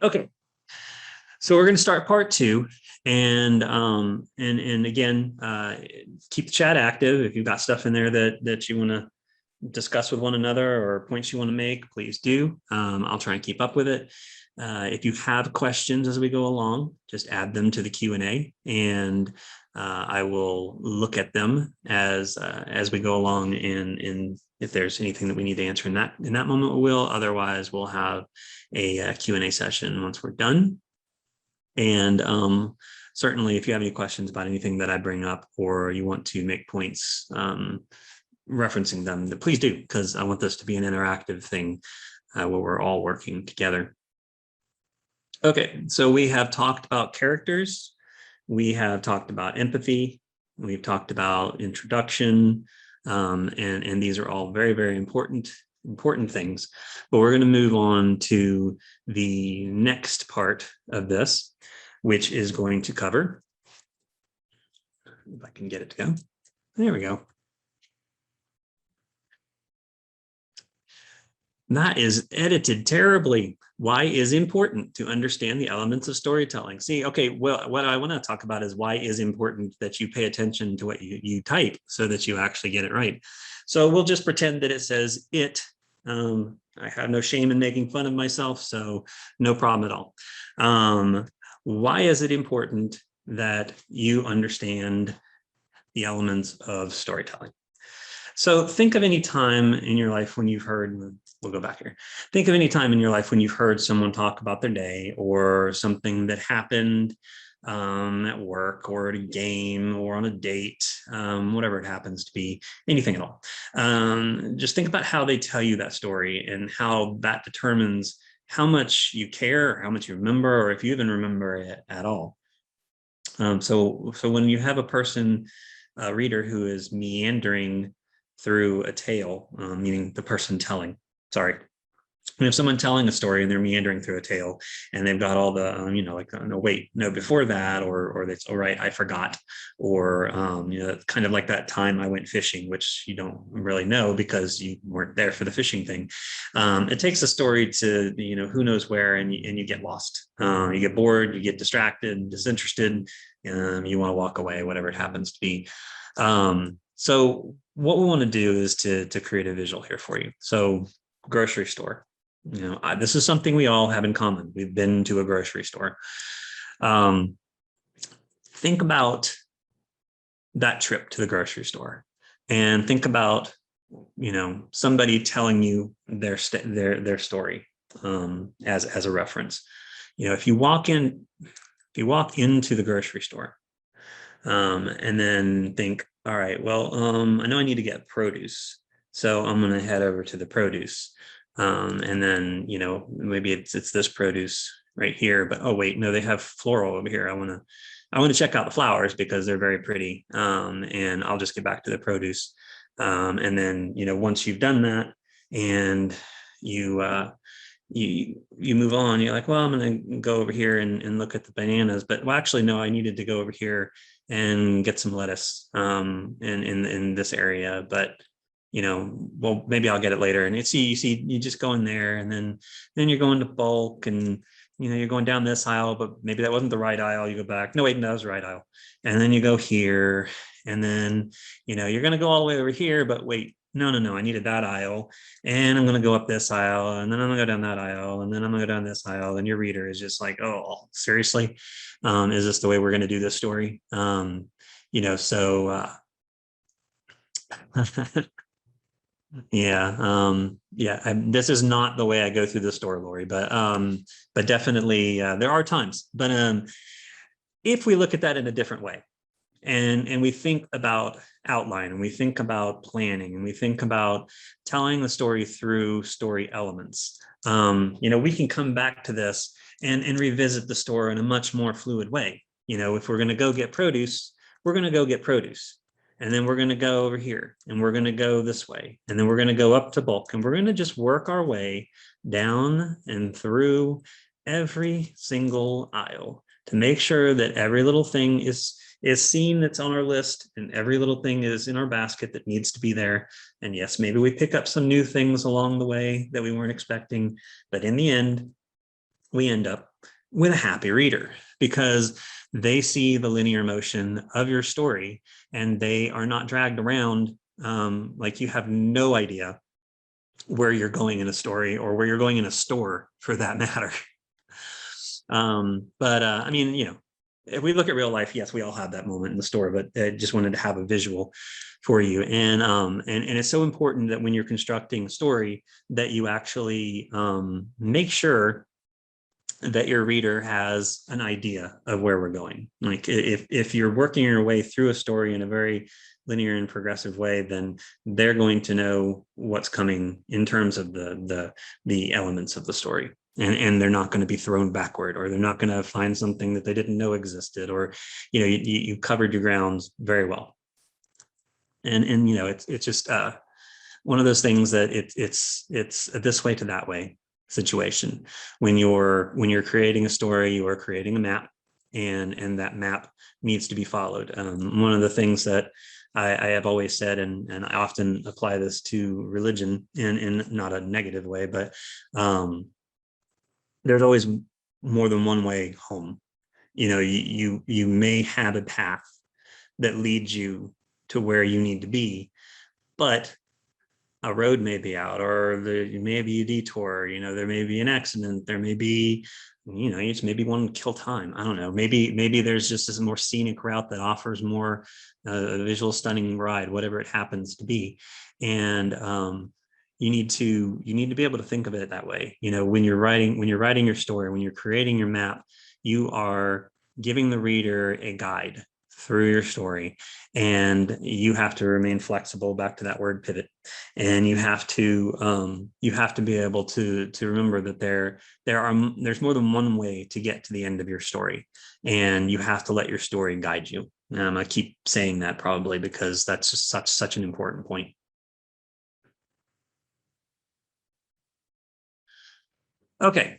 Okay, so we're going to start part two, and again, keep the chat active. If you've got stuff in there that you want to discuss with one another or points you want to make, please do. I'll try and keep up with it. If you have questions as we go along, just add them to the Q&A, and I will look at them as we go along. And if there's anything that we need to answer in that moment, we will. Otherwise, we'll have a Q&A session once we're done. And certainly, if you have any questions about anything that I bring up, or you want to make points referencing them, please do, because I want this to be an interactive thing where we're all working together. Okay, so we have talked about characters. We have talked about empathy. We've talked about introduction, and these are all very, very important things. But we're going to move on to the next part of this, which is going to cover, if I can get it to go. There we go. That is edited terribly. Why is important to understand the elements of storytelling? See, okay, well, what I want to talk about is why is important that you pay attention to what you type so that you actually get it right. So we'll just pretend that it says it. I have no shame in making fun of myself, so no problem at all. Why is it important that you understand the elements of storytelling? So think of any time in your life when you've heard, we'll go back here. Think of any time in your life when you've heard someone talk about their day or something that happened at work or at a game or on a date, whatever it happens to be, anything at all. Just think about how they tell you that story and how that determines how much you care, how much you remember, or if you even remember it at all. So when you have a reader who is meandering through a tale, meaning the person telling, sorry. We have someone telling a story and they're meandering through a tale and they've got all the, no, wait, no, before that, or that's all right, I forgot, or, kind of like that time I went fishing, which you don't really know because you weren't there for the fishing thing. It takes a story to, who knows where, and you get lost. You get bored, you get distracted, disinterested, you want to walk away, whatever it happens to be. So what we want to do is to create a visual here for you. So grocery store, this is something we all have in common. We've been to a grocery store. Think about that trip to the grocery store and think about, somebody telling you their story as a reference. If you walk into the grocery store and then think, all right, well, I know I need to get produce, so I'm going to head over to the produce. And then, maybe it's this produce right here, but oh wait, no, they have floral over here. I want to check out the flowers because they're very pretty. And I'll just get back to the produce. And then, once you've done that and you move on, you're like, well, I'm going to go over here and look at the bananas, but well, actually, no, I needed to go over here and get some lettuce in this area, but well, maybe I'll get it later. And you just go in there, and then you're going to bulk, and you're going down this aisle, but maybe that wasn't the right aisle. You go back, no, wait, no, that was the right aisle. And then you go here, and then you're going to go all the way over here, but wait, no, I needed that aisle, and I'm going to go up this aisle, and then I'm going to go down that aisle, and then I'm going to go down this aisle. And your reader is just like, oh, seriously, is this the way we're going to do this story? So this is not the way I go through the store, Lori, but definitely there are times. But if we look at that in a different way, and we think about outline, and we think about planning, and we think about telling the story through story elements, we can come back to this and revisit the story in a much more fluid way. If we're going to go get produce, we're going to go get produce. And then we're going to go over here, and we're going to go this way, and then we're going to go up to bulk, and we're going to just work our way down and through every single aisle to make sure that every little thing is seen that's on our list, and every little thing is in our basket that needs to be there. And yes, maybe we pick up some new things along the way that we weren't expecting, but in the end, we end up with a happy reader, because they see the linear motion of your story and they are not dragged around. Like you have no idea where you're going in a story or where you're going in a store for that matter. But I mean, if we look at real life, yes, we all have that moment in the store, but I just wanted to have a visual for you. And it's so important that when you're constructing a story that you actually make sure that your reader has an idea of where we're going. Like if you're working your way through a story in a very linear and progressive way, then they're going to know what's coming in terms of the elements of the story. And they're not going to be thrown backward, or they're not going to find something that they didn't know existed, or you covered your grounds very well. And it's just one of those things that it's a this way to that way situation. When you're creating a story, you are creating a map, and that map needs to be followed. One of the things that I have always said, and I often apply this to religion in not a negative way, but there's always more than one way home. You may have a path that leads you to where you need to be, but a road may be out, or there may be a detour, there may be an accident, there may be, you just maybe want to kill time. I don't know. Maybe there's just this more scenic route that offers more a visual stunning ride, whatever it happens to be. And you need to be able to think of it that way. When you're writing your story, when you're creating your map, you are giving the reader a guide through your story, and you have to remain flexible, back to that word pivot, and you have to be able to remember that there's more than one way to get to the end of your story, and you have to let your story guide you. I keep saying that probably because that's just such an important point. Okay,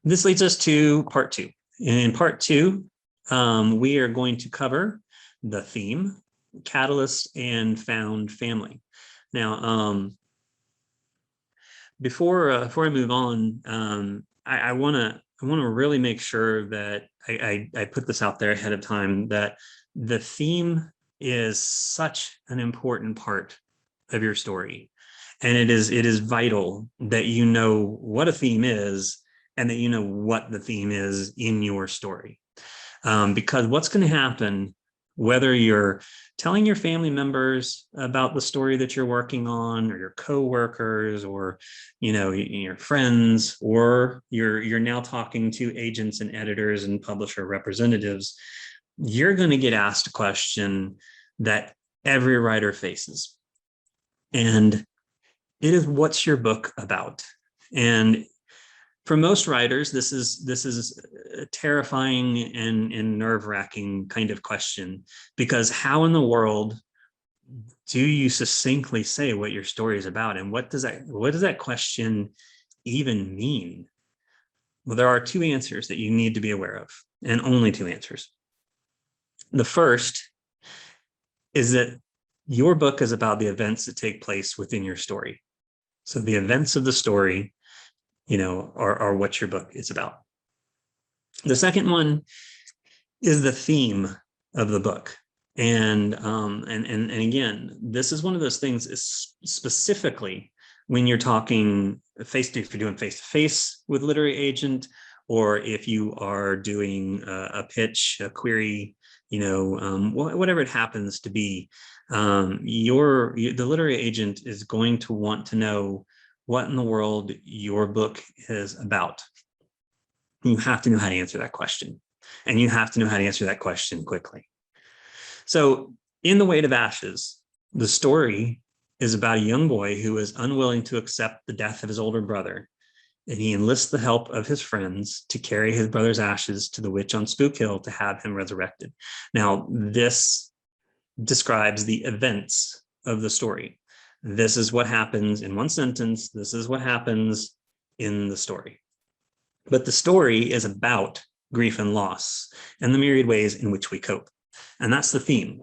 this leads us to part 2. In part 2, we are going to cover the theme, catalyst, and found family. Now, before I move on, I want to really make sure that I put this out there ahead of time, that the theme is such an important part of your story, and it is vital that you know what a theme is, and that you know what the theme is in your story. Because what's going to happen, whether you're telling your family members about the story that you're working on, or your coworkers, or your friends, or you're now talking to agents and editors and publisher representatives, you're going to get asked a question that every writer faces, and it is, what's your book about? And for most writers, this is a terrifying and nerve-wracking kind of question, because how in the world do you succinctly say what your story is about, and what does that question even mean? Well, there are 2 answers that you need to be aware of, and only 2 answers. The first is that your book is about the events that take place within your story. So the events of the story, are what your book is about. The second one is the theme of the book. And again, this is one of those things, is specifically when you're talking if you're doing face-to-face with literary agent, or if you are doing a pitch, a query, whatever it happens to be, the literary agent is going to want to know what in the world your book is about. You have to know how to answer that question, and you have to know how to answer that question quickly. So in The Weight of Ashes, the story is about a young boy who is unwilling to accept the death of his older brother, and he enlists the help of his friends to carry his brother's ashes to the witch on Spook Hill to have him resurrected. Now, this describes the events of the story. This is what happens in one sentence. This is what happens in the story. But the story is about grief and loss and the myriad ways in which we cope. And that's the theme.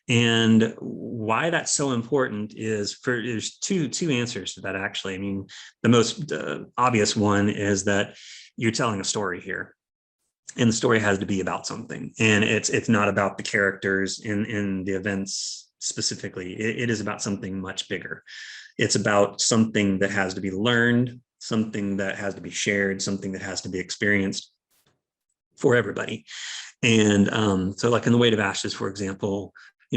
And why that's so important is there's two answers to that, actually. I mean, the most obvious one is that you're telling a story here, and the story has to be about something, and it's not about the characters in the events specifically. It is about something much bigger. It's about something that has to be learned, something that has to be shared, something that has to be experienced for everybody. And so like in The Weight of Ashes, for example,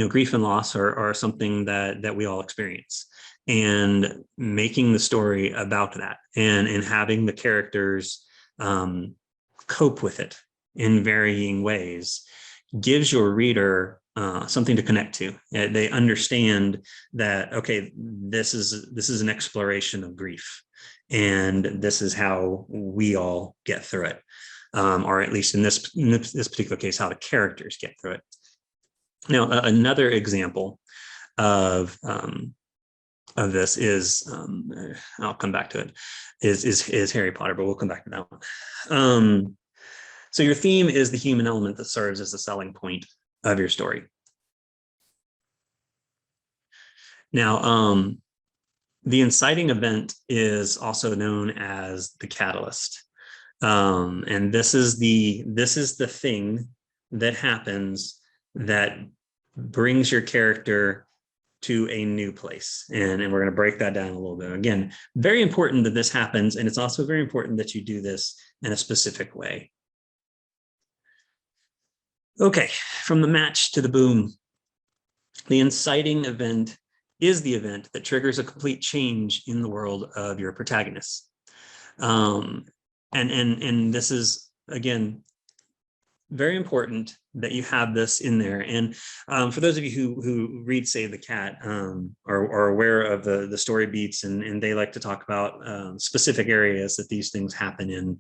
grief and loss are something that we all experience, and making the story about that, and having the characters cope with it in varying ways gives your reader something to connect to. They understand that, okay, this is an exploration of grief, and this is how we all get through it, or at least in this particular case, how the characters get through it. Now, another example of this is, I'll come back to it, is Harry Potter, but we'll come back to that one. So your theme is the human element that serves as the selling point of your story. Now, the inciting event is also known as the catalyst. And this is the thing that happens that brings your character to a new place. And we're going to break that down a little bit. Again, very important that this happens. And it's also very important that you do this in a specific way. Okay, from the match to the boom, the inciting event is the event that triggers a complete change in the world of your protagonist. And this is, again, very important that you have this in there. And for those of you who read Save the Cat, are aware of the story beats, and they like to talk about specific areas that these things happen in,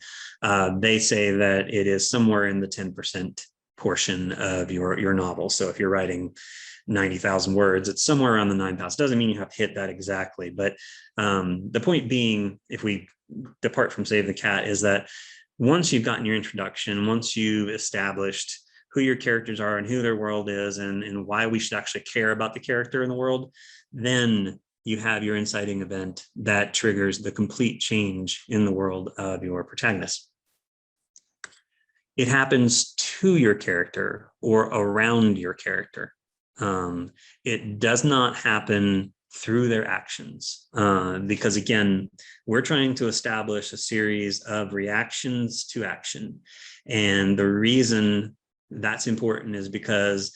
they say that it is somewhere in the 10% portion of your novel. So if you're writing 90,000 words, it's somewhere around the 9,000. Doesn't mean you have to hit that exactly, but the point being, if we depart from Save the Cat, is that once you've gotten your introduction, once you've established who your characters are and who their world is, and why we should actually care about the character in the world, then you have your inciting event that triggers the complete change in the world of your protagonist. It happens to your character or around your character. It does not happen through their actions, because again, we're trying to establish a series of reactions to action. And the reason that's important is because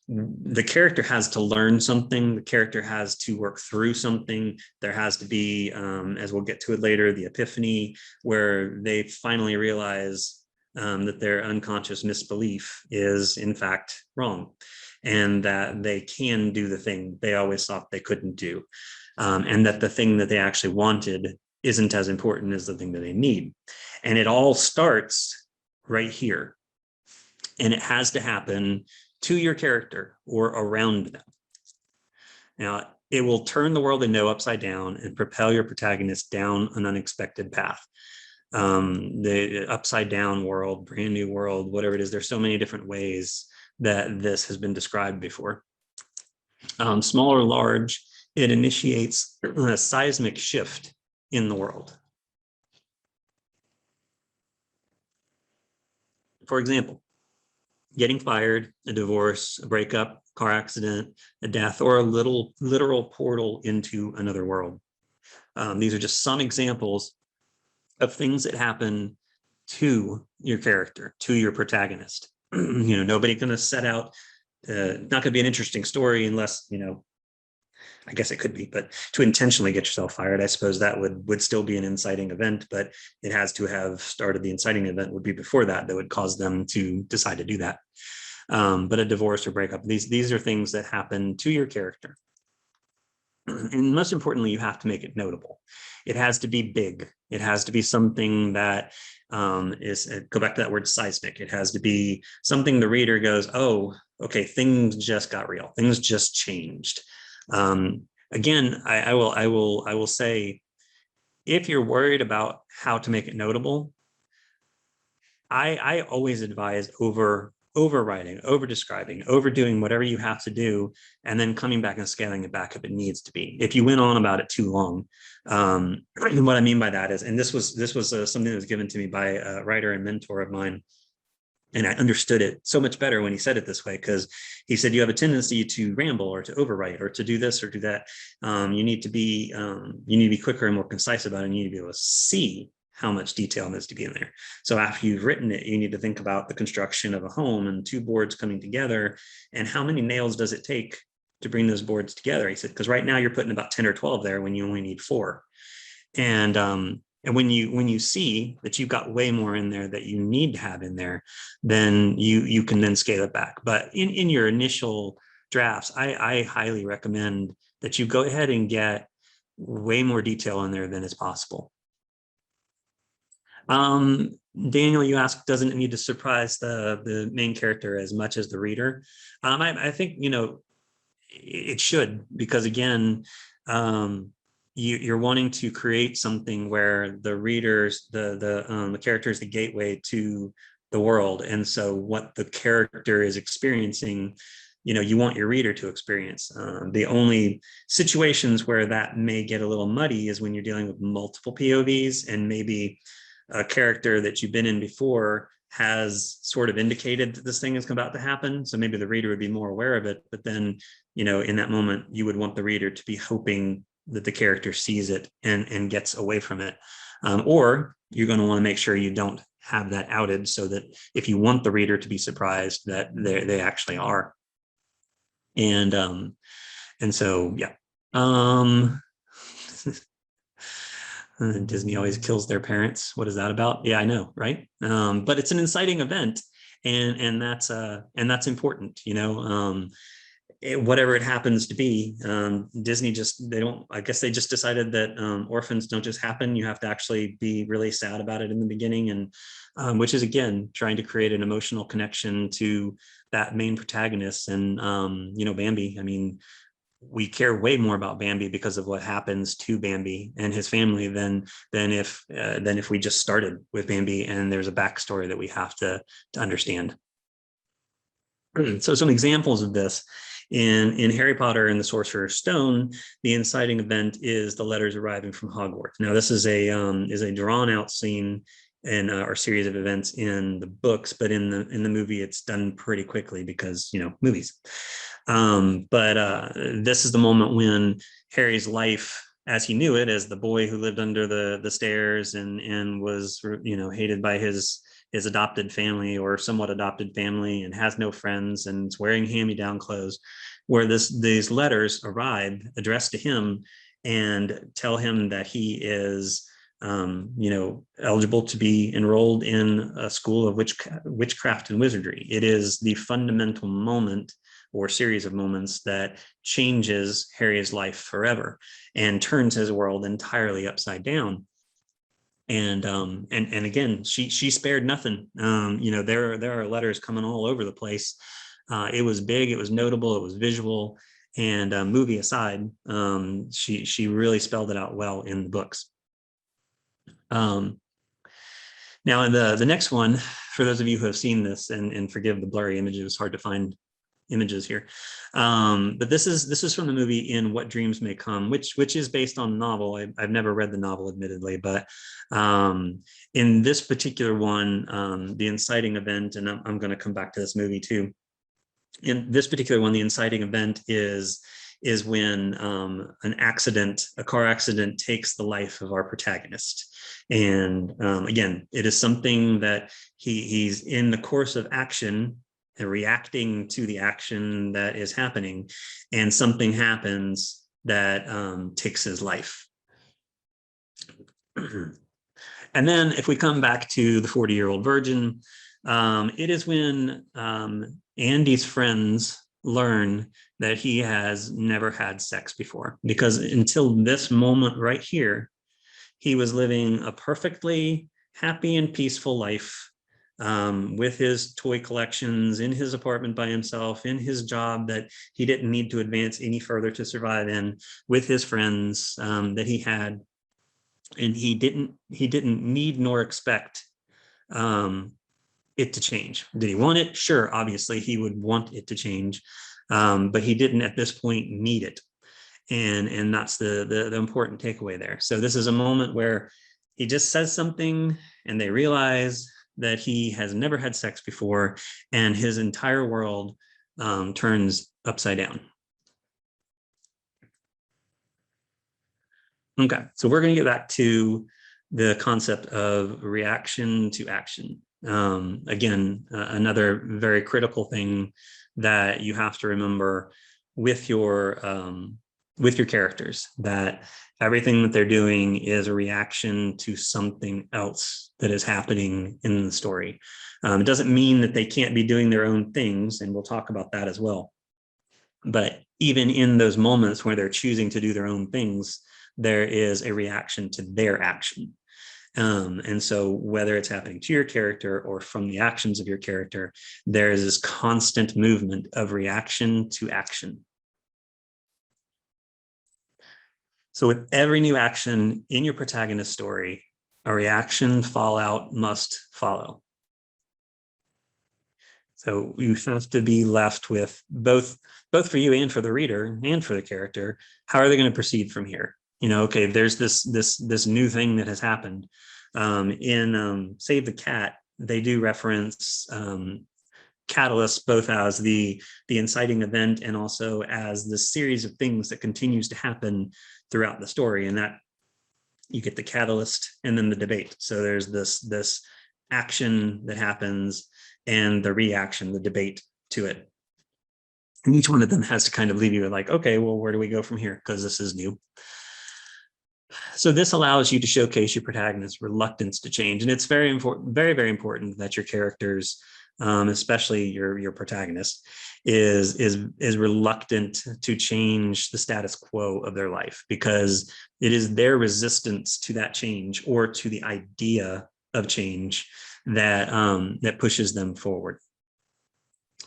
the character has to learn something, the character has to work through something. There has to be, as we'll get to it later, the epiphany, where they finally realize that their unconscious misbelief is in fact wrong, and that they can do the thing they always thought they couldn't do, and that the thing that they actually wanted isn't as important as the thing that they need. And it all starts right here, and it has to happen to your character or around them. Now, it will turn the world they know upside down and propel your protagonist down an unexpected path. The upside down world, brand new world, whatever it is, there's so many different ways that this has been described before. Small or large, it initiates a seismic shift in the world. For example, getting fired, a divorce, a breakup, car accident, a death, or a literal portal into another world. These are just some examples of things that happen to your character, to your protagonist. Nobody's going to set out, not going to be an interesting story unless, I guess it could be, but to intentionally get yourself fired, I suppose that would still be an inciting event, but it has to have started. The inciting event would be before that would cause them to decide to do that. But a divorce or breakup, these are things that happen to your character. And most importantly, you have to make it notable. It has to be big. It has to be something that is, go back to that word seismic. It has to be something the reader goes, oh, okay, things just got real. Things just changed. Again, I will say, if you're worried about how to make it notable, I always advise over overwriting, over describing, overdoing whatever you have to do, and then coming back and scaling it back if it needs to be. If you went on about it too long, what I mean by that is, and this was something that was given to me by a writer and mentor of mine, and I understood it so much better when he said it this way, because he said you have a tendency to ramble or to overwrite or to do this or do that. You need to be quicker and more concise about it. And you need to be able to see how much detail needs to be in there. So after you've written it, you need to think about the construction of a home and two boards coming together, and how many nails does it take to bring those boards together. He said, because right now you're putting about 10 or 12 there when you only need 4. And when you see that you've got way more in there that you need to have in there, then you can then scale it back. But in your initial drafts, I highly recommend that you go ahead and get way more detail in there than is possible. Daniel, you asked, doesn't it need to surprise the main character as much as the reader? I think, it should, because again, you're wanting to create something where the readers, the character is the gateway to the world. And so what the character is experiencing, you want your reader to experience. The only situations where that may get a little muddy is when you're dealing with multiple POVs, and maybe a character that you've been in before has sort of indicated that this thing is about to happen. So maybe the reader would be more aware of it, but then, in that moment, you would want the reader to be hoping that the character sees it and gets away from it. Or you're going to want to make sure you don't have that outed, so that if you want the reader to be surprised, that they actually are. And so, yeah. Disney always kills their parents. What is that about? Yeah, I know, right? But it's an inciting event, and that's important. Whatever it happens to be, Disney I guess they just decided that orphans don't just happen. You have to actually be really sad about it in the beginning, and which is, again, trying to create an emotional connection to that main protagonist. And Bambi, I mean, we care way more about Bambi because of what happens to Bambi and his family than if we just started with Bambi and there's a backstory that we have to understand. So some examples of this in Harry Potter and the Sorcerer's Stone, the inciting event is the letters arriving from Hogwarts. Now, this is a drawn out scene in our series of events in the books, but in the movie, it's done pretty quickly because movies. But this is the moment when Harry's life, as he knew it, as the boy who lived under the stairs and was hated by his adopted family or somewhat adopted family, and has no friends and is wearing hand-me-down clothes, where these letters arrive addressed to him and tell him that he is eligible to be enrolled in a school of witchcraft and wizardry. It is the fundamental moment or series of moments that changes Harry's life forever and turns his world entirely upside down. And again, she spared nothing. There are letters coming all over the place. It was big, it was notable, it was visual, and movie aside, she really spelled it out well in the books. Now, in the next one, for those of you who have seen this, and forgive the blurry images, it's hard to find images here, but this is from the movie In What Dreams May Come, which is based on a novel. I've never read the novel, admittedly, but in this particular one, the inciting event, and I'm going to come back to this movie too. In this particular one, the inciting event is when a car accident takes the life of our protagonist. And again, it is something that he's in the course of action and reacting to the action that is happening, and something happens that takes his life. And then if we come back to the 40-year-old virgin, it is when Andy's friends learn that he has never had sex before, because until this moment right here, he was living a perfectly happy and peaceful life with his toy collections, in his apartment by himself, in his job that he didn't need to advance any further to survive in, with his friends that he had. And he didn't need nor expect it to change. Did he want it? Sure, obviously he would want it to change, but he didn't at this point need it. And that's the important takeaway there. So this is a moment where he just says something and they realize that he has never had sex before, and his entire world turns upside down. Okay, so we're going to get back to the concept of reaction to action. Again, another very critical thing that you have to remember with your characters, that everything that they're doing is a reaction to something else that is happening in the story. It doesn't mean that they can't be doing their own things, and we'll talk about that as well. But even in those moments where they're choosing to do their own things, there is a reaction to their action. And so whether it's happening to your character or from the actions of your character, there is this constant movement of reaction to action. So with every new action in your protagonist story, a reaction fallout must follow. So you have to be left with both for you and for the reader and for the character, how are they going to proceed from here? Okay, there's this new thing that has happened. In Save the Cat, they do reference catalyst both as the inciting event and also as the series of things that continues to happen throughout the story, and that you get the catalyst and then the debate. So there's this action that happens and the reaction, the debate to it. And each one of them has to kind of leave you like, okay, well, where do we go from here? Because this is new. So this allows you to showcase your protagonist's reluctance to change. And it's very important, very, very important that your characters, especially your protagonist, is reluctant to change the status quo of their life, because it is their resistance to that change or to the idea of change that pushes them forward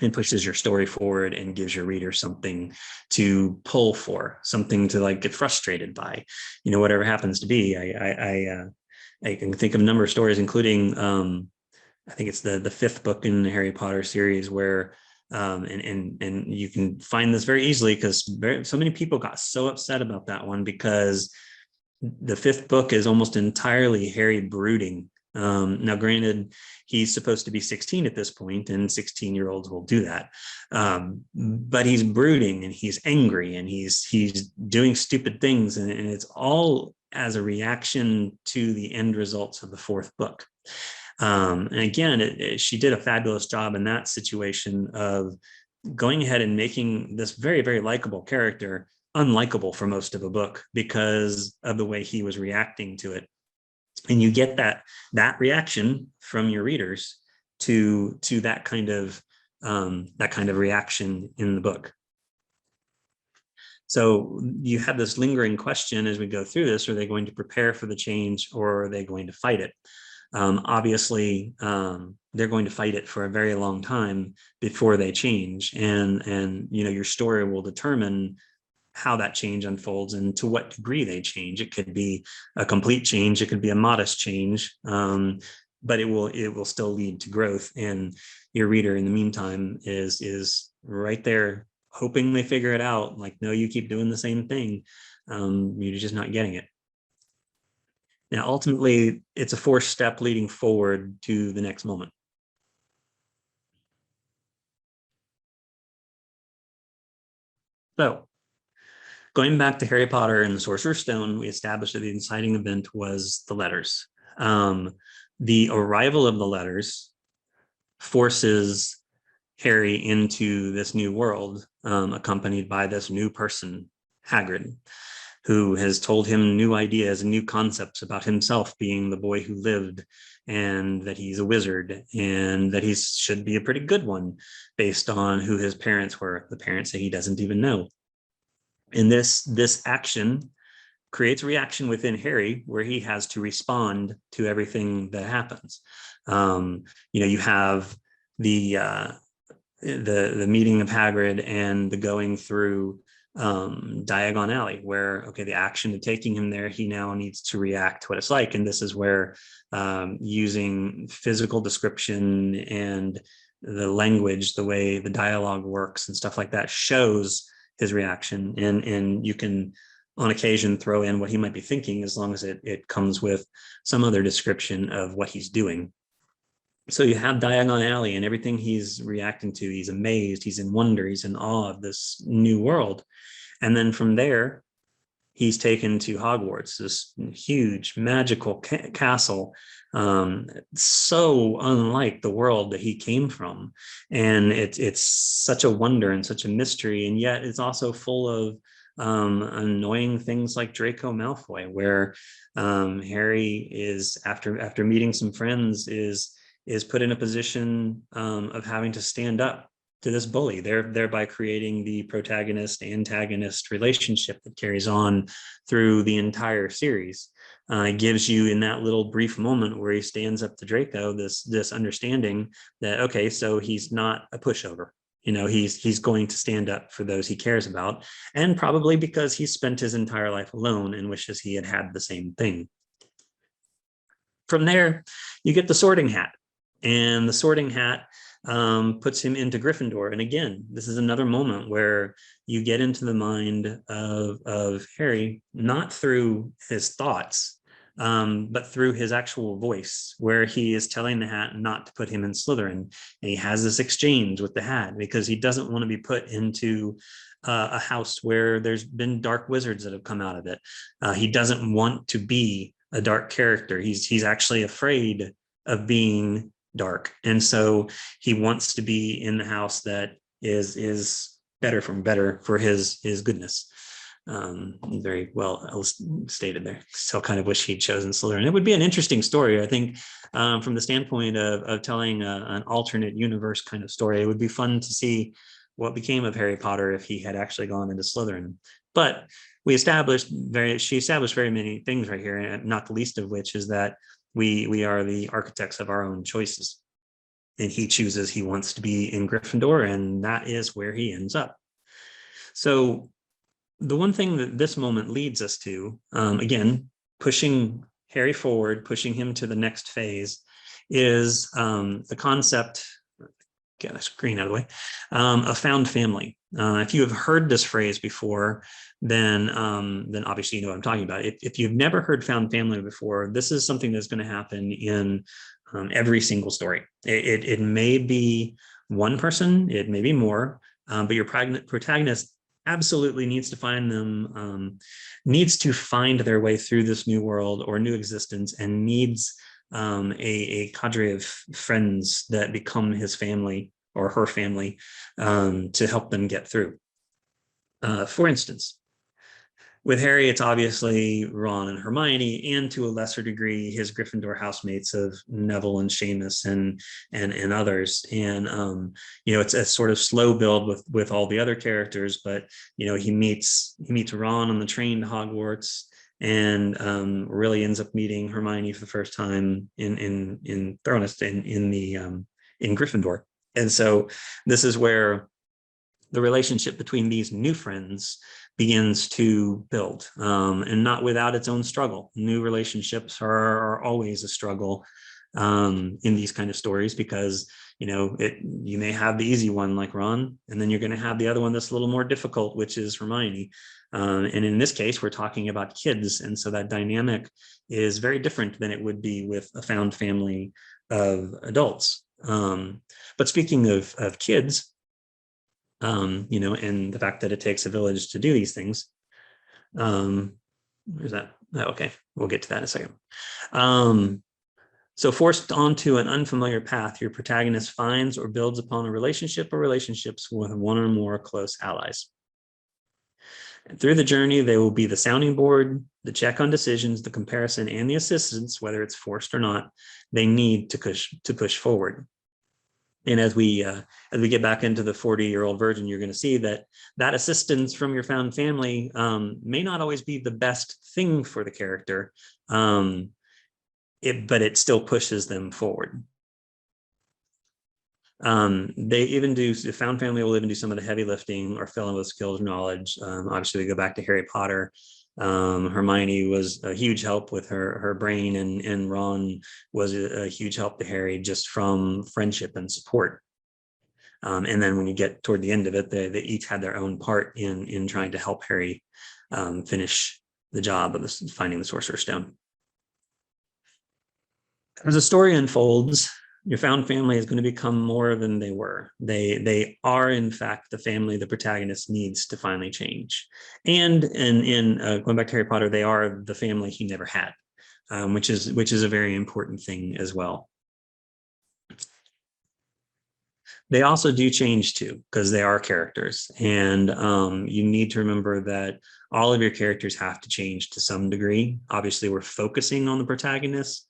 and pushes your story forward and gives your reader something to pull for, something to like get frustrated by, whatever happens to be. I can think of a number of stories, including I think it's the fifth book in the Harry Potter series where and you can find this very easily because so many people got so upset about that one, because the fifth book is almost entirely Harry brooding. Now, granted, he's supposed to be 16 at this point, and 16-year-olds will do that. But he's brooding and he's angry and he's doing stupid things, and it's all as a reaction to the end results of the fourth book. And again, she did a fabulous job in that situation of going ahead and making this very, very likable character unlikable for most of a book because of the way he was reacting to it. And you get that reaction from your readers to that kind of reaction in the book. So you have this lingering question as we go through this: are they going to prepare for the change, or are they going to fight it? Obviously, they're going to fight it for a very long time before they change, and your story will determine how that change unfolds and to what degree they change. It could be a complete change, it could be a modest change, but it will still lead to growth. And your reader, in the meantime, is right there hoping they figure it out. Like, no, you keep doing the same thing. You're just not getting it. Now, ultimately, it's a fourth step leading forward to the next moment. So, going back to Harry Potter and the Sorcerer's Stone, we established that the inciting event was the letters. The arrival of the letters forces Harry into this new world, accompanied by this new person, Hagrid, who has told him new ideas and new concepts about himself being the boy who lived, and that he's a wizard, and that he should be a pretty good one based on who his parents were, the parents that he doesn't even know. And this action creates a reaction within Harry where he has to respond to everything that happens. You have the the meeting of Hagrid and the going through Diagon Alley, where, okay, the action of taking him there, he now needs to react to what it's like. And this is where using physical description and the language, the way the dialogue works and stuff like that shows his reaction. And you can on occasion throw in what he might be thinking, as long as it comes with some other description of what he's doing. So you have Diagon Alley, and everything he's reacting to, he's amazed, he's in wonder, he's in awe of this new world. And then from there, he's taken to Hogwarts, this huge magical castle, so unlike the world that he came from. And it's such a wonder and such a mystery, and yet it's also full of annoying things like Draco Malfoy, where Harry is, after meeting some friends, is put in a position of having to stand up to this bully, thereby creating the protagonist-antagonist relationship that carries on through the entire series. It gives you, in that little brief moment where he stands up to Draco, this understanding that, okay, so he's not a pushover. You know, he's going to stand up for those he cares about, and probably because he's spent his entire life alone and wishes he had had the same thing. From there, you get the Sorting Hat, and the Sorting Hat puts him into Gryffindor. And again, this is another moment where you get into the mind of Harry, not through his thoughts, but through his actual voice, where he is telling the hat not to put him in Slytherin. And he has this exchange with the hat because he doesn't want to be put into a house where there's been dark wizards that have come out of it. He doesn't want to be a dark character. He's actually afraid of being dark, and so he wants to be in the house that is better for his goodness. Very well stated there. So kind of wish he'd chosen Slytherin. It would be an interesting story, I think, from the standpoint of telling an alternate universe kind of story. It would be fun to see what became of Harry Potter if he had actually gone into Slytherin. But she established very many things right here, and not the least of which is that we are the architects of our own choices. And he chooses he wants to be in Gryffindor, and that is where he ends up. So the one thing that this moment leads us to, again, pushing Harry forward, pushing him to the next phase, is the concept, get a screen out of the way, a found family. If you have heard this phrase before, then obviously you know what I'm talking about. If you've never heard found family before, this is something that's going to happen in every single story. It may be one person, it may be more, but your protagonist absolutely needs to find their way through this new world or new existence, and needs a cadre of friends that become his family or her family to help them get through. For instance, with Harry, it's obviously Ron and Hermione, and to a lesser degree, his Gryffindor housemates of Neville and Seamus and others. And you know, it's a sort of slow build with all the other characters, but you know, he meets Ron on the train to Hogwarts, and really ends up meeting Hermione for the first time in Thrones in Gryffindor. And so this is where the relationship between these new friends begins to build, and not without its own struggle. New relationships are always a struggle in these kind of stories, because you know, you may have the easy one like Ron, and then you're going to have the other one that's a little more difficult, which is Hermione. And in this case, we're talking about kids, and so that dynamic is very different than it would be with a found family of adults. But speaking of kids, you know, and the fact that it takes a village to do these things. Where's that? Oh, okay, we'll get to that in a second. So forced onto an unfamiliar path, your protagonist finds or builds upon a relationship or relationships with one or more close allies. And through the journey, they will be the sounding board, the check on decisions, the comparison, and the assistance, whether it's forced or not, they need to push forward. And as we get back into the 40-year-old virgin, you're going to see that assistance from your found family may not always be the best thing for the character, but it still pushes them forward. They even do, the found family will even do some of the heavy lifting or fill in with skills or knowledge. Obviously, we go back to Harry Potter. Hermione was a huge help with her brain, and Ron was a huge help to Harry just from friendship and support. And then when you get toward the end of it, they each had their own part in trying to help Harry finish the job of finding the Sorcerer's Stone. As the story unfolds, your found family is going to become more than they were. They are, in fact, the family the protagonist needs to finally change. And in going back to Harry Potter, they are the family he never had, which is a very important thing as well. They also do change too, because they are characters, and you need to remember that all of your characters have to change to some degree. Obviously, we're focusing on the protagonist.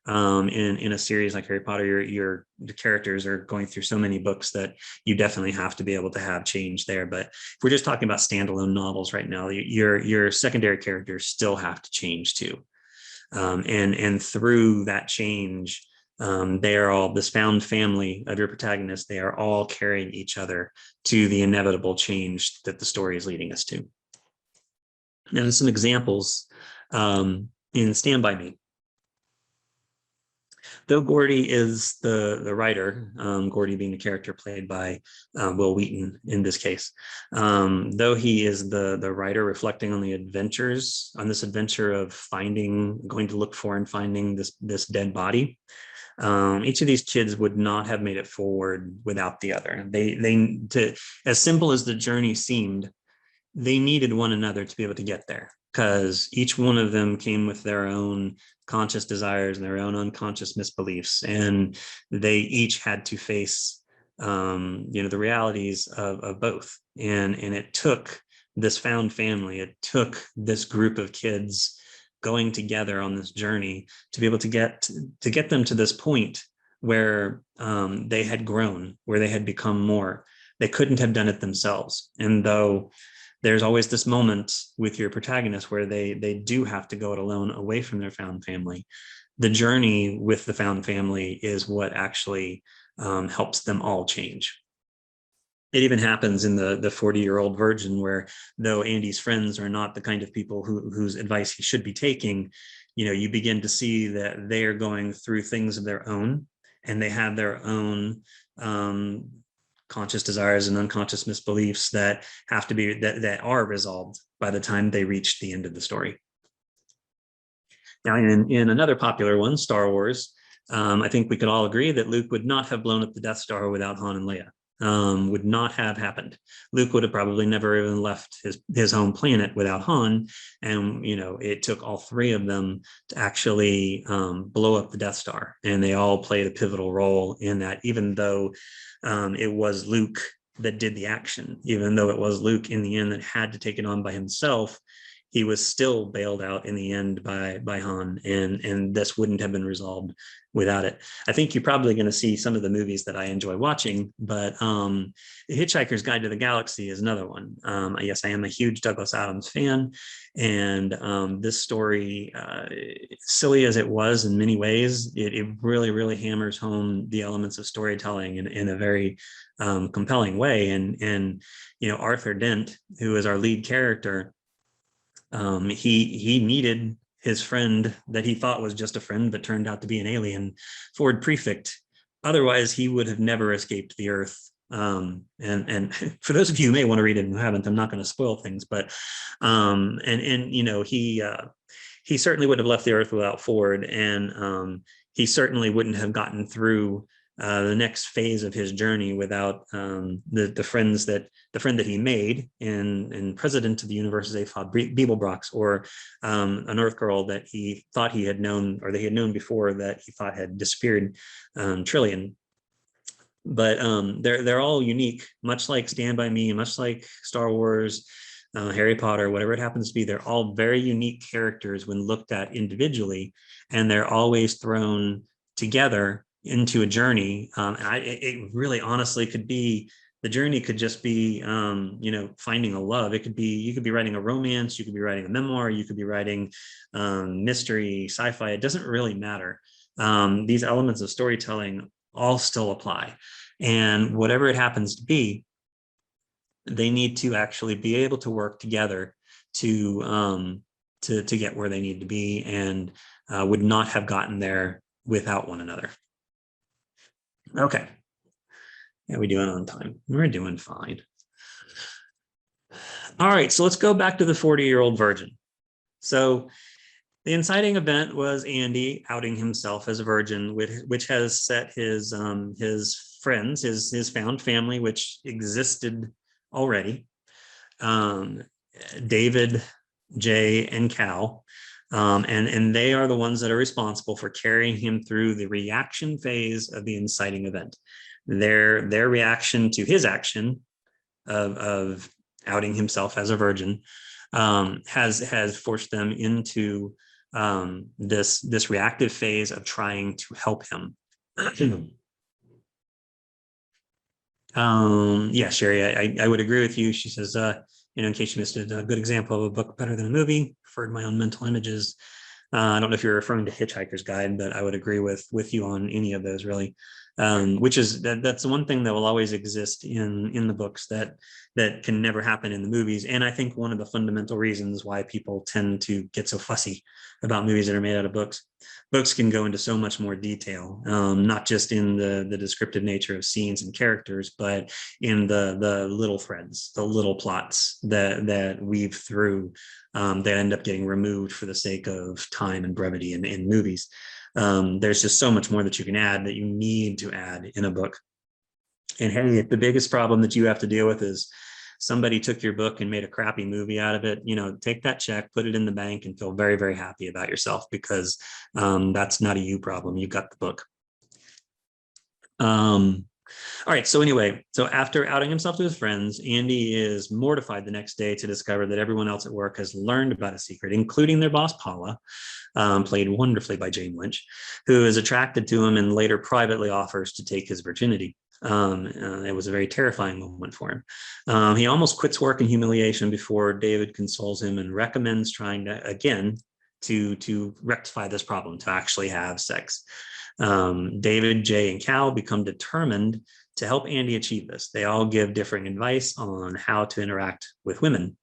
In a series like Harry Potter, the characters are going through so many books that you definitely have to be able to have change there. But if we're just talking about standalone novels right now, your secondary characters still have to change too, and through that change, they are all, this found family of your protagonist, they are all carrying each other to the inevitable change that the story is leading us to. Now, some examples in Stand By Me. Though Gordy is the writer, Gordy being the character played by Wil Wheaton in this case, though he is the writer reflecting on the adventures, on this adventure of going to look for and finding this dead body, each of these kids would not have made it forward without the other. As simple as the journey seemed, they needed one another to be able to get there, because each one of them came with their own conscious desires and their own unconscious misbeliefs, and they each had to face the realities of both. And it took this found family, it took this group of kids going together on this journey to be able to get them to this point where they had grown, where they had become more. They couldn't have done it themselves. And though there's always this moment with your protagonist where they do have to go it alone away from their found family, the journey with the found family is what actually helps them all change. It even happens in the 40-year-old virgin, where though Andy's friends are not the kind of people whose advice he should be taking, you begin to see that they are going through things of their own, and they have their own conscious desires and unconscious misbeliefs that have to be that are resolved by the time they reach the end of the story. Now, in another popular one, Star Wars, I think we could all agree that Luke would not have blown up the Death Star without Han and Leia. Would not have happened. Luke would have probably never even left his home planet without Han, and it took all three of them to actually blow up the Death Star, and they all played a pivotal role in that. Even though it was Luke that did the action, even though it was Luke in the end that had to take it on by himself, he was still bailed out in the end by Han, and this wouldn't have been resolved without it. I think you're probably going to see some of the movies that I enjoy watching, but The Hitchhiker's Guide to the Galaxy is another one. Yes, I am a huge Douglas Adams fan, and this story, silly as it was in many ways, it really, really hammers home the elements of storytelling in a very compelling way. And Arthur Dent, who is our lead character, he needed his friend that he thought was just a friend but turned out to be an alien, Ford Prefect. Otherwise, he would have never escaped the Earth. And for those of you who may want to read it and who haven't, I'm not going to spoil things, but he certainly would have left the Earth without Ford, and he certainly wouldn't have gotten through the next phase of his journey without the friend that he made in President of the Universe, Zaphod Beeblebrox, or an Earth girl that he thought he had known, or they had known before, that he thought had disappeared, Trillian. But they're all unique, much like Stand By Me, much like Star Wars, Harry Potter, whatever it happens to be. They're all very unique characters when looked at individually, and they're always thrown together into a journey. It really honestly could be, the journey could just be finding a love. It could be, you could be writing a romance, you could be writing a memoir, you could be writing mystery, sci-fi. It doesn't really matter. These elements of storytelling all still apply. And whatever it happens to be, they need to actually be able to work together to get where they need to be, and would not have gotten there without one another. Okay. Yeah, we doing on time? We're doing fine. All right, so let's go back to the 40-year-old virgin. So the inciting event was Andy outing himself as a virgin, which has set his friends, his found family, which existed already, David, Jay, and Cal, and they are the ones that are responsible for carrying him through the reaction phase of the inciting event. Their reaction to his action of outing himself as a virgin has forced them into this reactive phase of trying to help him. Yeah, Sherry, I would agree with you. She says, in case you missed it, a good example of a book better than a movie, referred my own mental images. I don't know if you're referring to Hitchhiker's Guide, but I would agree with you on any of those, really. Which is that's the one thing that will always exist in the books that can never happen in the movies. And I think one of the fundamental reasons why people tend to get so fussy about movies that are made out of books. Books can go into so much more detail, not just in the descriptive nature of scenes and characters, but in the little threads, the little plots that weave through that end up getting removed for the sake of time and brevity in movies. There's just so much more that you can add, that you need to add in a book. And hey, if the biggest problem that you have to deal with is somebody took your book and made a crappy movie out of it, take that check, put it in the bank, and feel very, very happy about yourself, because that's not a you problem. You got the book. All right. So anyway, so after outing himself to his friends, Andy is mortified the next day to discover that everyone else at work has learned about a secret, including their boss, Paula, played wonderfully by Jane Lynch, who is attracted to him and later privately offers to take his virginity. It was a very terrifying moment for him. He almost quits work in humiliation before David consoles him and recommends trying to rectify this problem, to actually have sex. David, Jay, and Cal become determined to help Andy achieve this. They all give differing advice on how to interact with women.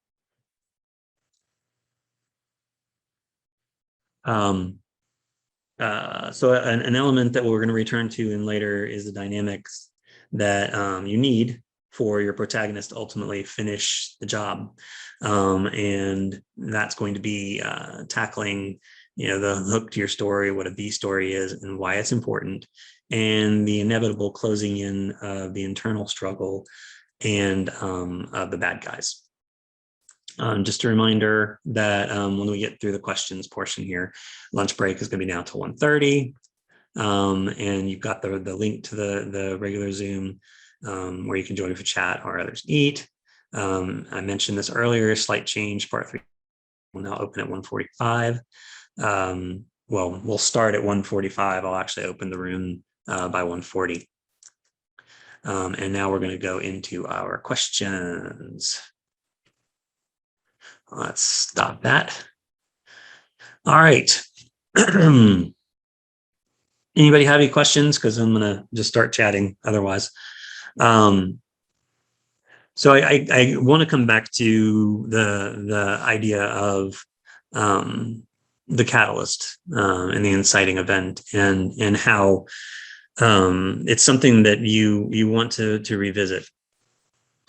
So an element that we're going to return to in later is the dynamics that you need for your protagonist to ultimately finish the job. And that's going to be tackling the hook to your story, what a B story is and why it's important, and the inevitable closing in of the internal struggle and of the bad guys. Just a reminder that when we get through the questions portion here, lunch break is going to be now till 1:30. And you've got the link to the regular Zoom where you can join for chat or others eat. I mentioned this earlier, slight change, part 3 will now open at 1:45. Well, we'll start at 1:45. I'll actually open the room by 1:40. And now we're going to go into our questions. Let's stop that. All right. Anybody have any questions? Because I'm going to just start chatting otherwise. So I want to come back to the idea of the catalyst and the inciting event, and how it's something that you want to revisit.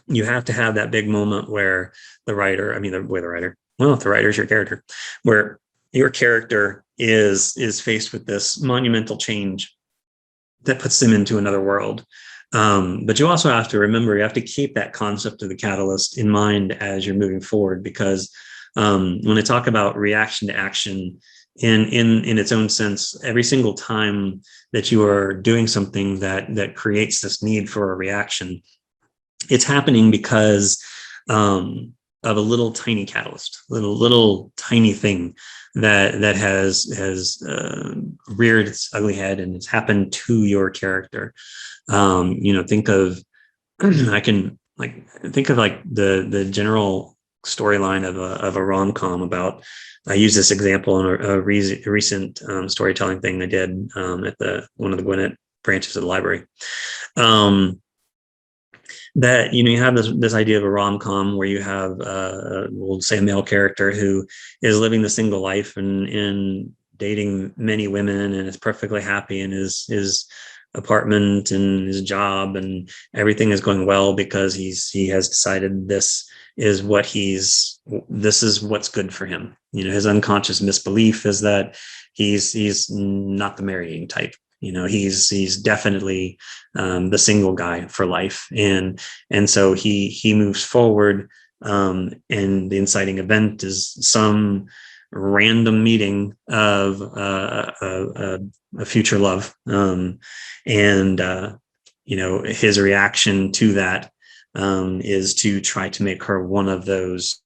You have to have that big moment where the writer is your character, where your character is faced with this monumental change that puts them into another world. But you also have to remember, you have to keep that concept of the catalyst in mind as you're moving forward, because when I talk about reaction to action in its own sense, every single time that you are doing something that creates this need for a reaction, it's happening because of a little tiny catalyst, little tiny thing that has reared its ugly head, and it's happened to your character. Think of the general storyline of a rom-com about. I use this example in a recent storytelling thing I did at one of the Gwinnett branches of the library. That, you have this idea of a rom-com where you have, we'll say, a male character who is living the single life and dating many women and is perfectly happy in his apartment and his job, and everything is going well because he has decided this is what's good for him. His unconscious misbelief is that he's not the marrying type. He's definitely the single guy for life, and so he moves forward, and the inciting event is some random meeting of a future love, and his reaction to that is to try to make her one of those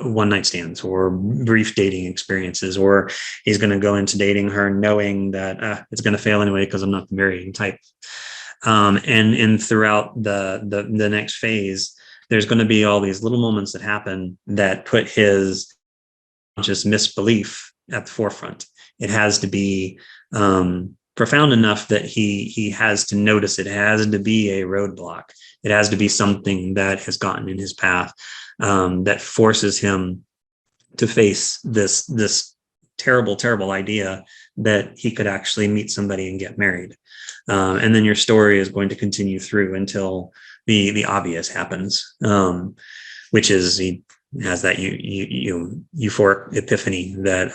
one night stands or brief dating experiences, or he's going to go into dating her knowing that it's going to fail anyway because I'm not the marrying type. And throughout the next phase, there's going to be all these little moments that happen that put his conscious misbelief at the forefront. It has to be profound enough that he has to notice it. It has to be a roadblock. It has to be something that has gotten in his path, that forces him to face this terrible, terrible idea that he could actually meet somebody and get married. And then your story is going to continue through until the obvious happens, which is he has that euphoric epiphany that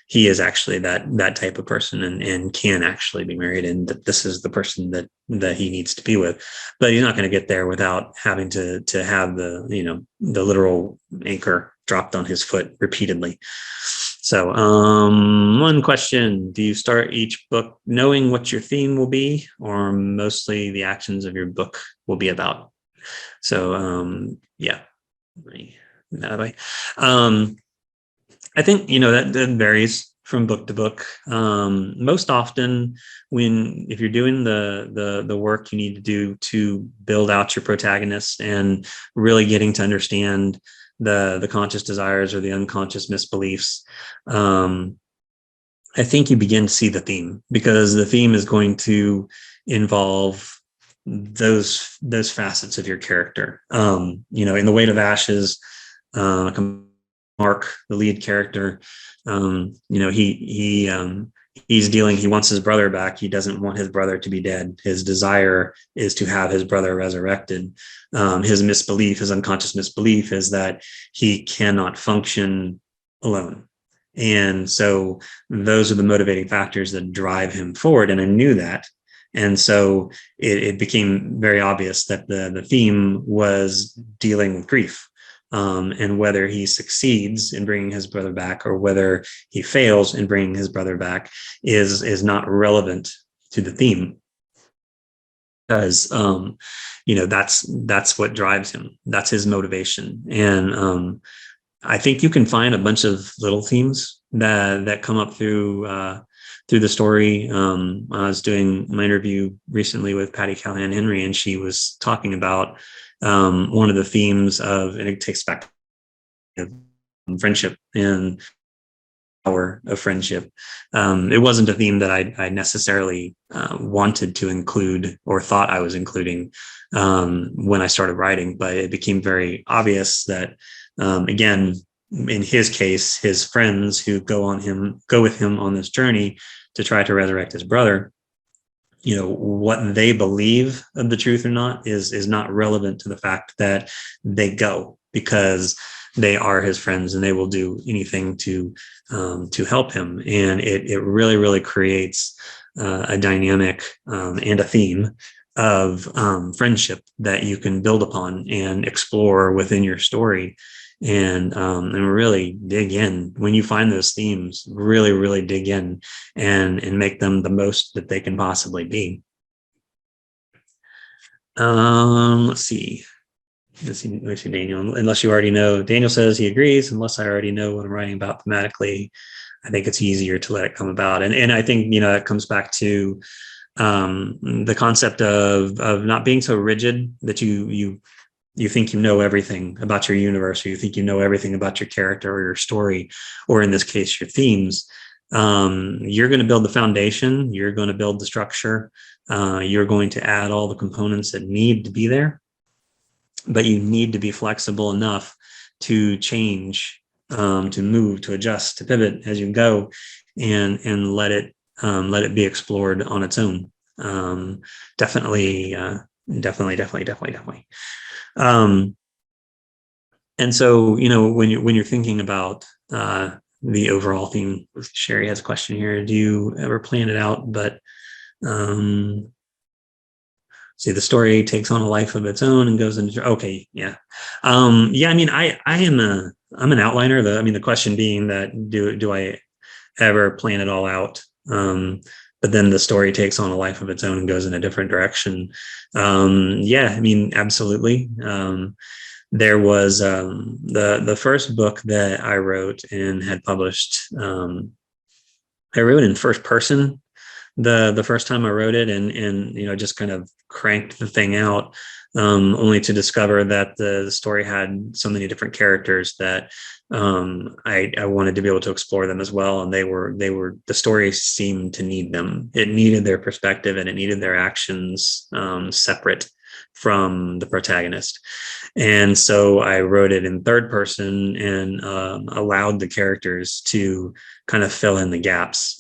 he is actually that type of person and can actually be married, and that this is the person that he needs to be with. But he's not going to get there without having to have the literal anchor dropped on his foot repeatedly. So one question: do you start each book knowing what your theme will be, or mostly the actions of your book will be about? So yeah. That way. I think that varies from book to book. Most often, if you're doing the work you need to do to build out your protagonist and really getting to understand the conscious desires or the unconscious misbeliefs, I think you begin to see the theme, because the theme is going to involve those facets of your character. In The Weight of Ashes, Mark, the lead character, he wants his brother back. He doesn't want his brother to be dead. His desire is to have his brother resurrected. His misbelief, his unconscious misbelief, is that he cannot function alone. And so those are the motivating factors that drive him forward. And I knew that. And so it became very obvious that the theme was dealing with grief, and whether he succeeds in bringing his brother back or whether he fails in bringing his brother back is not relevant to the theme, because that's what drives him. That's his motivation. And I think you can find a bunch of little themes that come up through the story. I was doing my interview recently with Patty Callahan Henry, and she was talking about one of the themes and it takes back to friendship and power of friendship. It wasn't a theme that I necessarily wanted to include or thought I was including when I started writing, but it became very obvious that, again, in his case, his friends who go with him on this journey to try to resurrect his brother, what they believe of the truth or not is not relevant to the fact that they go, because they are his friends and they will do anything to help him. And it really, really creates a dynamic and a theme of friendship that you can build upon and explore within your story. And really dig in when you find those themes. Really, really dig in and make them the most that they can possibly be. Let's see, Daniel. Unless you already know, Daniel says he agrees. Unless I already know what I'm writing about thematically, I think it's easier to let it come about. And I think it comes back to the concept of not being so rigid that you think you know everything about your universe, or you think you know everything about your character or your story, or in this case, your themes. You're going to build the foundation, you're going to build the structure, you're going to add all the components that need to be there, but you need to be flexible enough to change, to move, to adjust, to pivot as you go, and let it be explored on its own. Definitely, definitely. Um, and so, when you're thinking about the overall theme, Sherry has a question here. Do you ever plan it out? But see, the story takes on a life of its own and goes into, okay, yeah. Yeah, I mean, I'm an outliner. The question being that do I ever plan it all out? But then the story takes on a life of its own and goes in a different direction. Yeah, I mean, absolutely. There was the first book that I wrote and had published. I wrote in first person the first time I wrote it, and just kind of cranked the thing out, only to discover that the story had so many different characters that I wanted to be able to explore them as well. And the story seemed to need them. It needed their perspective and it needed their actions separate from the protagonist. And so I wrote it in third person and allowed the characters to kind of fill in the gaps.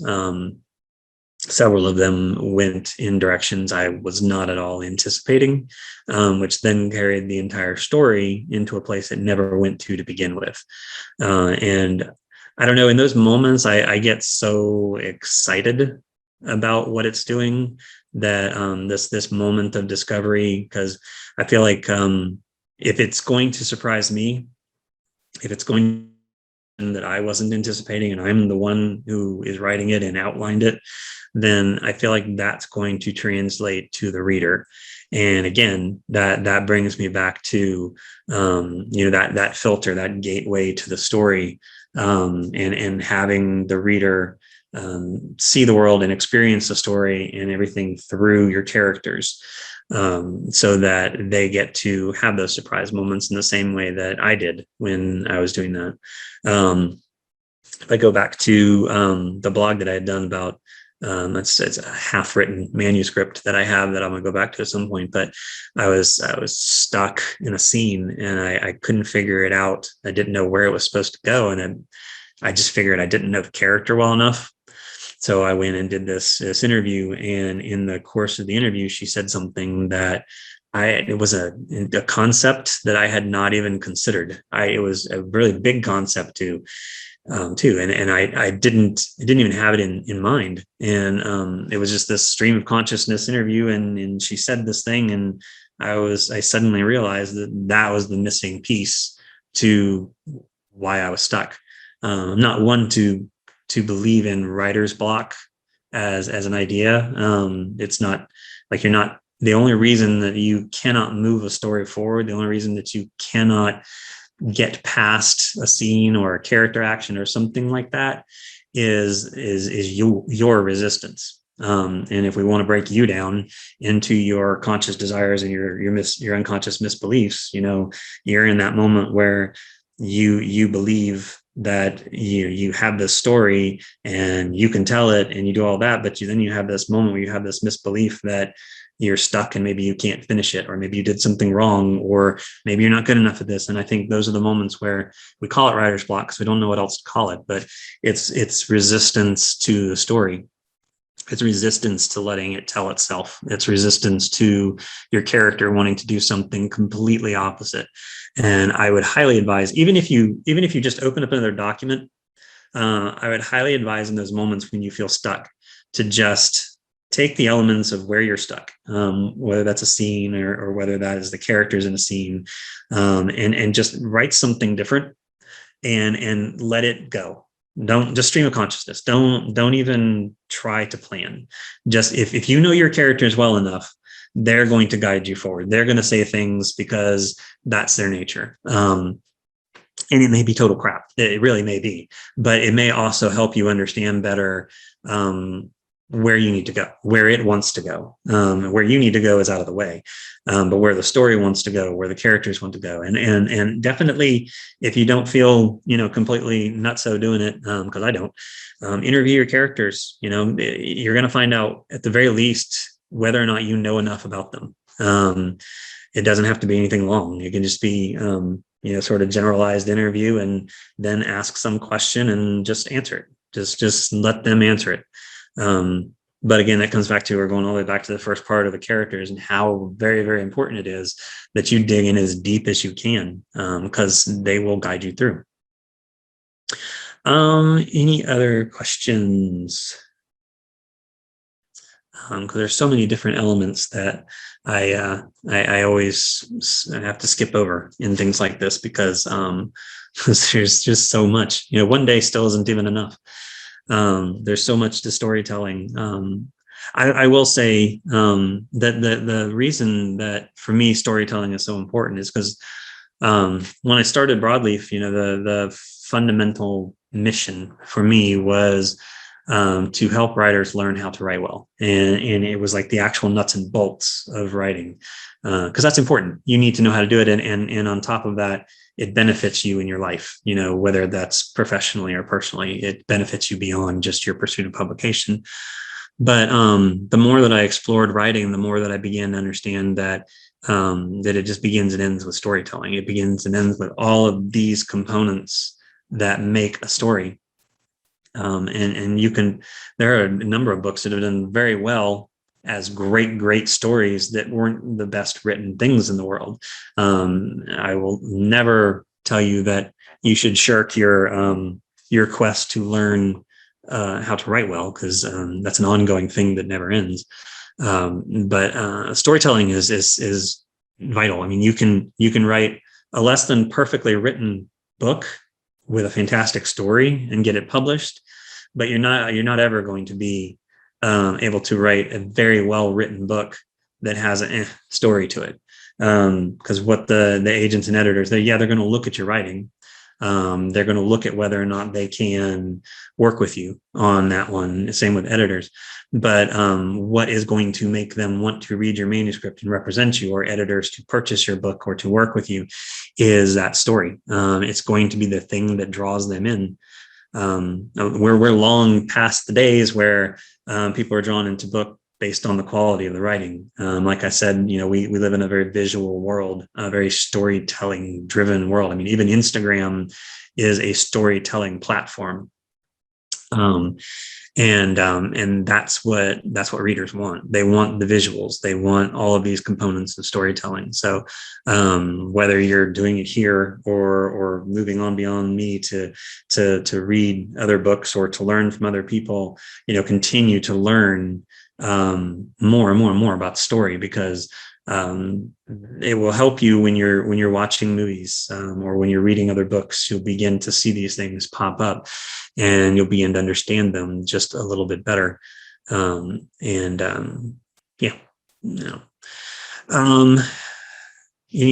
Several of them went in directions I was not at all anticipating, which then carried the entire story into a place it never went to begin with. And I don't know, in those moments, I get so excited about what it's doing that this moment of discovery, because I feel like if it's going to surprise me, if it's going that I wasn't anticipating and I'm the one who is writing it and outlined it, then I feel like that's going to translate to the reader. And again, that brings me back to that filter, that gateway to the story, and having the reader see the world and experience the story and everything through your characters, so that they get to have those surprise moments in the same way that I did when I was doing that. If I go back to the blog that I had done about, it's a half-written manuscript that I have that I'm going to go back to at some point. But I was stuck in a scene and I couldn't figure it out. I didn't know where it was supposed to go, and I just figured I didn't know the character well enough. So I went and did this interview, and in the course of the interview, she said something that it was a concept that I had not even considered. It was a really big concept too. And I didn't even have it in mind. And it was just this stream of consciousness interview, and she said this thing, and I suddenly realized that was the missing piece to why I was stuck. I'm not one to believe in writer's block as an idea. It's not like, you're not the only reason that you cannot move a story forward. The only reason that you cannot get past a scene or a character action or something like that is your resistance. And if we want to break you down into your conscious desires and your unconscious misbeliefs, you're in that moment where you believe that you have this story and you can tell it and you do all that, but then you have this moment where you have this misbelief that you're stuck and maybe you can't finish it, or maybe you did something wrong, or maybe you're not good enough at this. And I think those are the moments where we call it writer's block because we don't know what else to call it, but it's resistance to the story. It's resistance to letting it tell itself. It's resistance to your character wanting to do something completely opposite. And I would highly advise, even if you just open up another document, I would highly advise in those moments when you feel stuck to just take the elements of where you're stuck, whether that's a scene or whether that is the characters in a scene, and just write something different and let it go. Don't just stream of consciousness. Don't even try to plan. Just if you know your characters well enough, they're going to guide you forward. They're going to say things because that's their nature. And it may be total crap. It really may be, but it may also help you understand better where you need to go, where it wants to go. Where you need to go is out of the way, but where the story wants to go, where the characters want to go, and definitely, if you don't feel completely nutso doing it, because I don't, interview your characters. You're going to find out at the very least whether or not you know enough about them. It doesn't have to be anything long. It can just be sort of generalized interview, and then ask some question and just answer it. Just let them answer it. But again, that comes back to, we're going all the way back to the first part of the characters, and how very, very important it is that you dig in as deep as you can, because they will guide you through. Any other questions? Because there's so many different elements that I always have to skip over in things like this, because there's just so much. One day still isn't even enough. There's so much to storytelling. I will say that the reason that for me storytelling is so important is because when I started Broadleaf, the fundamental mission for me was to help writers learn how to write well, and it was like the actual nuts and bolts of writing, because that's important. You need to know how to do it, and on top of that, it benefits you in your life, whether that's professionally or personally. It benefits you beyond just your pursuit of publication. But the more that I explored writing, the more that I began to understand that it just begins and ends with storytelling. It begins and ends with all of these components that make a story. And you can, there are a number of books that have done very well as great stories that weren't the best written things in the world. I will never tell you that you should shirk your quest to learn how to write well, because that's an ongoing thing that never ends. But storytelling is vital. I mean, you can write a less than perfectly written book with a fantastic story and get it published, but you're not ever going to be able to write a very well written book that has a story to it, because what the agents and editors, they're going to look at your writing. They're going to look at whether or not they can work with you on that one. Same with editors. But what is going to make them want to read your manuscript and represent you, or editors to purchase your book or to work with you, is that story. It's going to be the thing that draws them in. We're long past the days where people are drawn into book based on the quality of the writing. Like I said, we live in a very visual world, a very storytelling driven world. I mean, even Instagram is a storytelling platform. And that's what readers want. They want the visuals. They want all of these components of storytelling. So whether you're doing it here or moving on beyond me to read other books or to learn from other people, continue to learn more and more about story, because it will help you when you're watching movies, or when you're reading other books. You'll begin to see these things pop up, and you'll begin to understand them just a little bit better. Any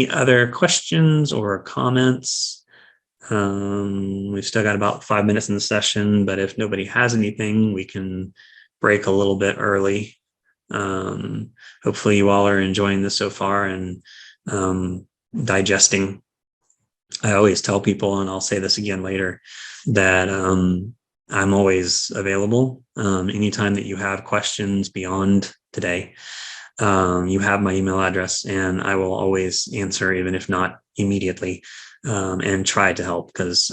other questions or comments? We've still got about 5 minutes in the session, but if nobody has anything, we can break a little bit early. Hopefully you all are enjoying this so far and digesting. I always tell people, and I'll say this again later, that I'm always available. Anytime that you have questions beyond today, you have my email address, and I will always answer, even if not immediately, and try to help, because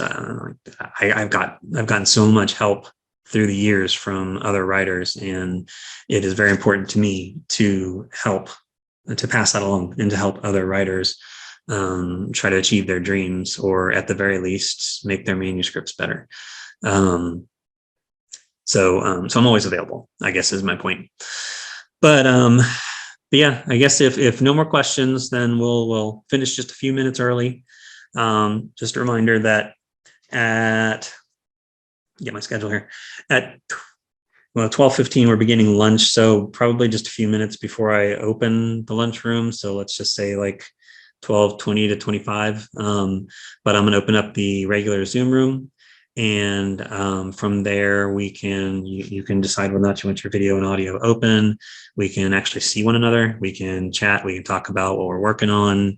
I've gotten so much help through the years from other writers, and it is very important to me to help, to pass that along, and to help other writers try to achieve their dreams, or at the very least make their manuscripts better. So I'm always available, I guess, is my point. But yeah, I guess if no more questions, then we'll finish just a few minutes early. Just a reminder that get my schedule here, at 12:15 we're beginning lunch, so probably just a few minutes before I open the lunchroom. So let's just say like 12:20 to 25. But I'm going to open up the regular Zoom room, And from there, you can decide whether or not you want your video and audio open. We can actually see one another. We can chat. We can talk about what we're working on.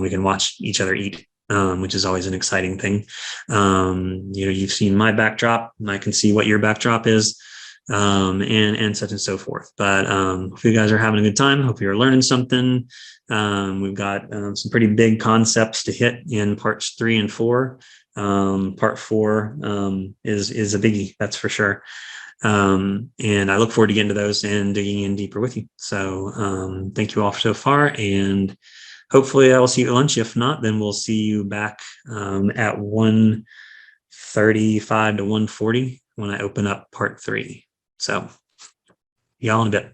We can watch each other eat, which is always an exciting thing. You've seen my backdrop, and I can see what your backdrop is, and such and so forth. But if you guys are having a good time, hope you're learning something. We've got some pretty big concepts to hit in parts 3 and 4. Part 4 is a biggie, that's for sure. And I look forward to getting to those and digging in deeper with you. So thank you all so far, and hopefully I will see you at lunch. If not, then we'll see you back at 1:35 to 1:40 when I open up part 3. So y'all in a bit.